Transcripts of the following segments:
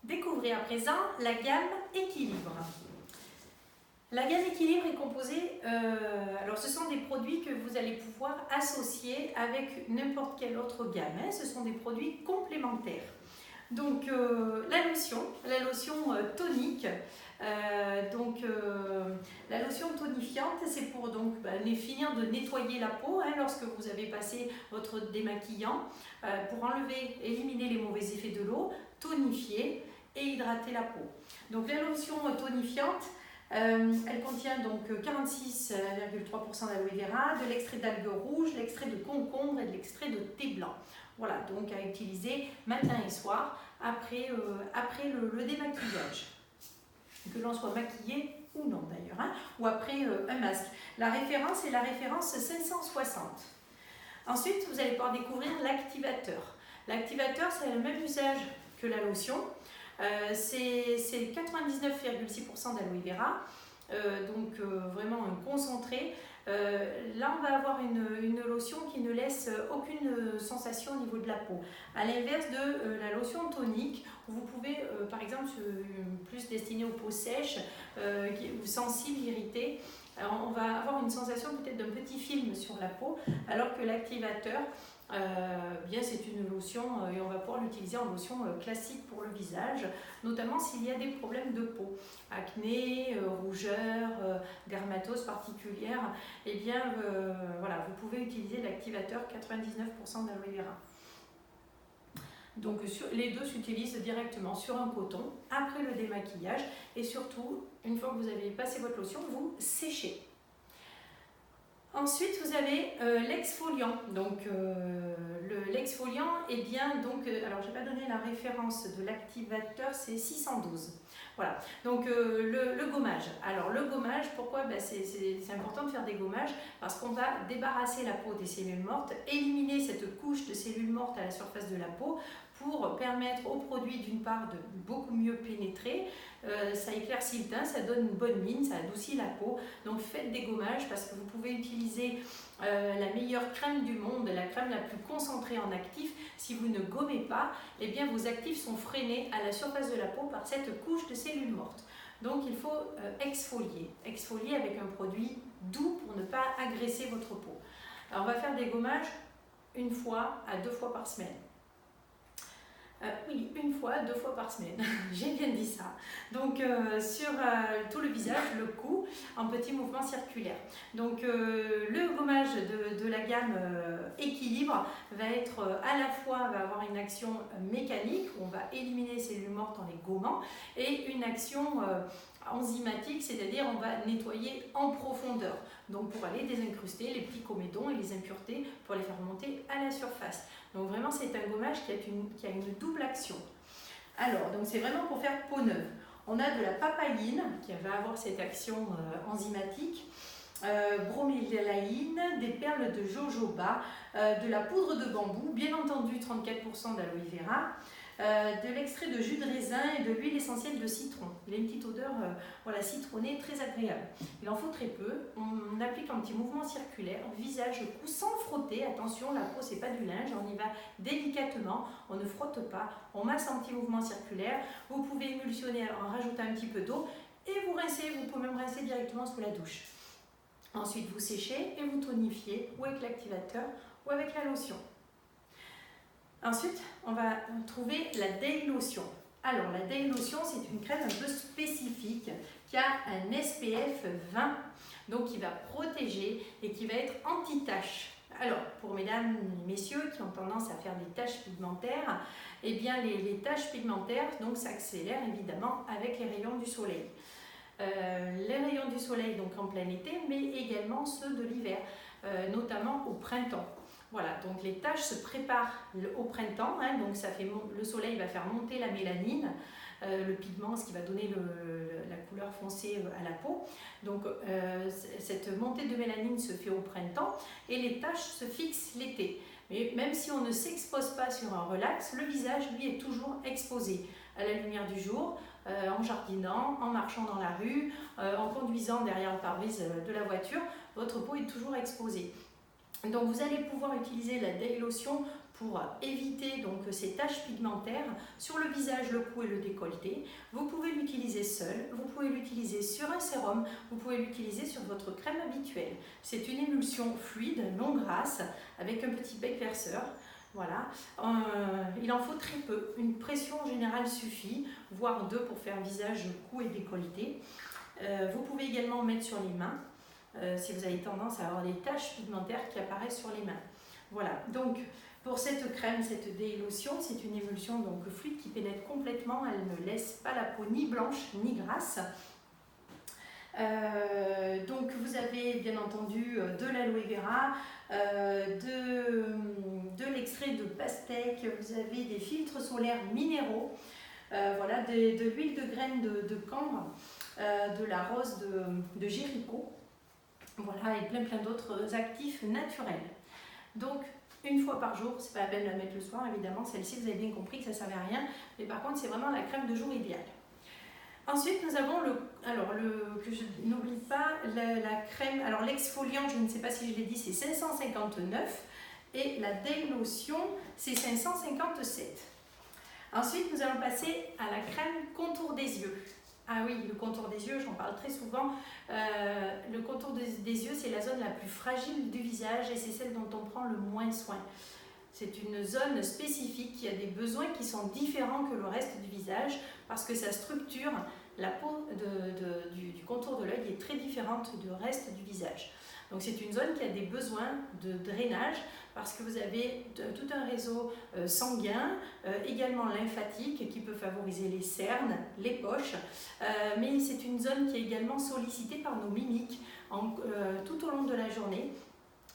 Découvrez à présent la gamme Équilibre. La gamme Équilibre est composée, alors ce sont des produits que vous allez pouvoir associer avec n'importe quelle autre gamme, hein. Ce sont des produits complémentaires. Donc la lotion tonique, la lotion tonifiante, c'est pour donc finir de nettoyer la peau, hein, lorsque vous avez passé votre démaquillant, pour enlever, éliminer les mauvais effets de l'eau, tonifier et hydrater la peau. Donc la lotion tonifiante, elle contient donc 46,3% d'aloe vera, de l'extrait d'algues rouges, l'extrait de concombre et de l'extrait de thé blanc. Voilà, donc à utiliser matin et soir après le démaquillage. Que l'on soit maquillé ou non d'ailleurs, hein, ou après un masque. La référence est la référence 560. Ensuite, vous allez pouvoir découvrir l'activateur. L'activateur, c'est le même usage que la lotion. C'est 99,6% d'aloe vera, vraiment un concentré. Là, on va avoir une lotion qui ne laisse aucune sensation au niveau de la peau. À l'inverse de la lotion tonique, où vous pouvez, par exemple, plus destinée aux peaux sèches ou sensibles, irritées, on va avoir une sensation peut-être d'un petit film sur la peau, alors que l'activateur, c'est une lotion et on va pouvoir l'utiliser en lotion classique pour le visage, notamment s'il y a des problèmes de peau, acné, rougeur, dermatose particulière. Eh bien, vous pouvez utiliser l'activateur 99% d'aloe vera. Donc les deux s'utilisent directement sur un coton après le démaquillage et surtout, une fois que vous avez passé votre lotion, vous séchez. Ensuite, vous avez l'exfoliant. Donc, l'exfoliant, alors je n'ai pas donné la référence de l'activateur, c'est 612. Voilà, donc le gommage. Alors, le gommage, pourquoi? C'est important de faire des gommages parce qu'on va débarrasser la peau des cellules mortes, éliminer cette couche de cellules mortes à la surface de la peau pour permettre au produit, d'une part, de beaucoup mieux pénétrer. Ça éclaircit le teint, ça donne une bonne mine, ça adoucit la peau. Donc faites des gommages parce que vous pouvez utiliser la meilleure crème du monde, la crème la plus concentrée en actifs. Si vous ne gommez pas, eh bien vos actifs sont freinés à la surface de la peau par cette couche de cellules mortes. Donc il faut exfolier avec un produit doux pour ne pas agresser votre peau. Alors on va faire des gommages 1 fois à 2 fois par semaine. Oui, 1 fois, 2 fois par semaine, j'ai bien dit ça. Donc sur tout le visage, le cou, en petits mouvements circulaires. Donc le gommage de la gamme Équilibre va être va avoir une action mécanique, où on va éliminer les cellules mortes en les gommant, et une action enzymatique, c'est-à-dire on va nettoyer en profondeur, donc pour aller désincruster les petits comédons et les impuretés pour les faire monter à la surface. Donc vraiment c'est un gommage qui a une double action. Alors donc c'est vraiment pour faire peau neuve. On a de la papaïne qui va avoir cette action enzymatique, bromélaïne, des perles de jojoba, de la poudre de bambou, bien entendu 34% d'aloe vera, de l'extrait de jus de raisin et de l'huile essentielle de citron. Il a une petite odeur citronnée très agréable. Il en faut très peu. On applique un petit mouvement circulaire, visage, cou, sans frotter. Attention, la peau c'est pas du linge, on y va délicatement, on ne frotte pas, on masse en petit mouvement circulaire. Vous pouvez émulsionner en rajoutant un petit peu d'eau et vous rincez, vous pouvez même rincer directement sous la douche. Ensuite vous séchez et vous tonifiez ou avec l'activateur ou avec la lotion. Ensuite, on va trouver la Day Lotion. Alors, la Day Lotion, c'est une crème un peu spécifique qui a un SPF 20, donc qui va protéger et qui va être anti-taches. Alors, pour mesdames et messieurs qui ont tendance à faire des taches pigmentaires, eh bien, les taches pigmentaires s'accélèrent évidemment avec les rayons du soleil. Les rayons du soleil donc en plein été, mais également ceux de l'hiver, notamment au printemps. Voilà, donc les taches se préparent au printemps, hein, donc le soleil va faire monter la mélanine, le pigment, ce qui va donner la couleur foncée à la peau. Donc cette montée de mélanine se fait au printemps et les taches se fixent l'été. Mais même si on ne s'expose pas sur un relax, le visage lui est toujours exposé à la lumière du jour, en jardinant, en marchant dans la rue, en conduisant derrière le pare-brise de la voiture, votre peau est toujours exposée. Donc vous allez pouvoir utiliser la Day Lotion pour éviter donc ces taches pigmentaires sur le visage, le cou et le décolleté. Vous pouvez l'utiliser seul, vous pouvez l'utiliser sur un sérum, vous pouvez l'utiliser sur votre crème habituelle. C'est une émulsion fluide, non grasse, avec un petit bec verseur. Voilà, il en faut très peu, une pression générale suffit, voire 2 pour faire visage, cou et décolleté. Vous pouvez également mettre sur les mains, si vous avez tendance à avoir des taches pigmentaires qui apparaissent sur les mains. Voilà, donc pour cette crème, cette délotion, c'est une émulsion donc fluide qui pénètre complètement, elle ne laisse pas la peau ni blanche ni grasse. Donc vous avez bien entendu de l'aloe vera, de l'extrait de pastèque, vous avez des filtres solaires minéraux, voilà, de l'huile de graines de cambre, de la rose de Jéricho, voilà, et plein d'autres actifs naturels. Donc une fois par jour, c'est pas la peine de la mettre le soir évidemment, celle-ci vous avez bien compris que ça ne servait à rien, mais par contre c'est vraiment la crème de jour idéale. Ensuite, nous avons que je n'oublie pas, la crème, alors l'exfoliant, je ne sais pas si je l'ai dit, c'est 559 et la délotion, c'est 557. Ensuite, nous allons passer à la crème contour des yeux. Ah oui, le contour des yeux, j'en parle très souvent. Le contour des yeux, c'est la zone la plus fragile du visage et c'est celle dont on prend le moins soin. C'est une zone spécifique qui a des besoins qui sont différents que le reste du visage parce que sa structure, la peau du contour de l'œil est très différente du reste du visage. Donc c'est une zone qui a des besoins de drainage parce que vous avez tout un réseau sanguin, également lymphatique qui peut favoriser les cernes, les poches, mais c'est une zone qui est également sollicitée par nos mimiques tout au long de la journée.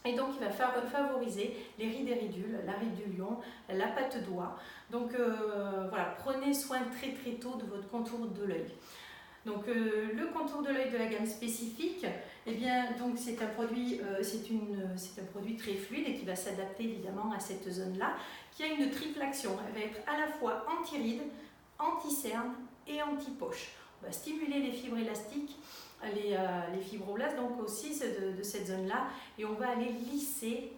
Et donc il va favoriser les rides et ridules, la ride du lion, la patte d'oie. Donc voilà, prenez soin très tôt de votre contour de l'œil. Donc le contour de l'œil de la gamme spécifique, eh bien donc c'est un produit très fluide et qui va s'adapter évidemment à cette zone-là, qui a une triple action. Elle va être à la fois anti-rides, anti-cerne et anti-poche. On va stimuler les fibres élastiques, les fibroblastes donc aussi de cette zone-là, et on va aller lisser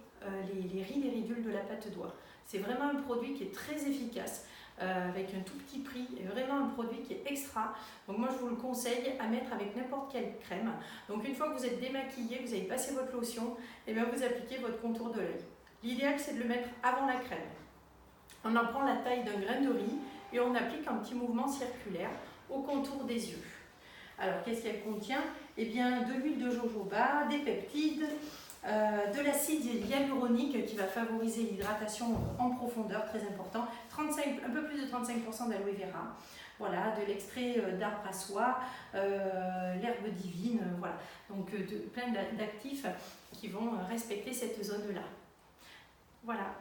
les rides et ridules de la patte d'oie. C'est vraiment un produit qui est très efficace, avec un tout petit prix, et vraiment un produit qui est extra. Donc moi je vous le conseille à mettre avec n'importe quelle crème. Donc une fois que vous êtes démaquillé, que vous avez passé votre lotion, et bien vous appliquez votre contour de l'œil. L'idéal c'est de le mettre avant la crème. On en prend la taille d'un grain de riz et on applique un petit mouvement circulaire au contour des yeux. Alors qu'est-ce qu'elle contient? Eh bien de l'huile de jojoba, des peptides, de l'acide hyaluronique qui va favoriser l'hydratation en profondeur, très important, un peu plus de 35% d'aloe vera, voilà, de l'extrait d'arbre à soie, l'herbe divine, voilà, donc plein d'actifs qui vont respecter cette zone-là. Voilà.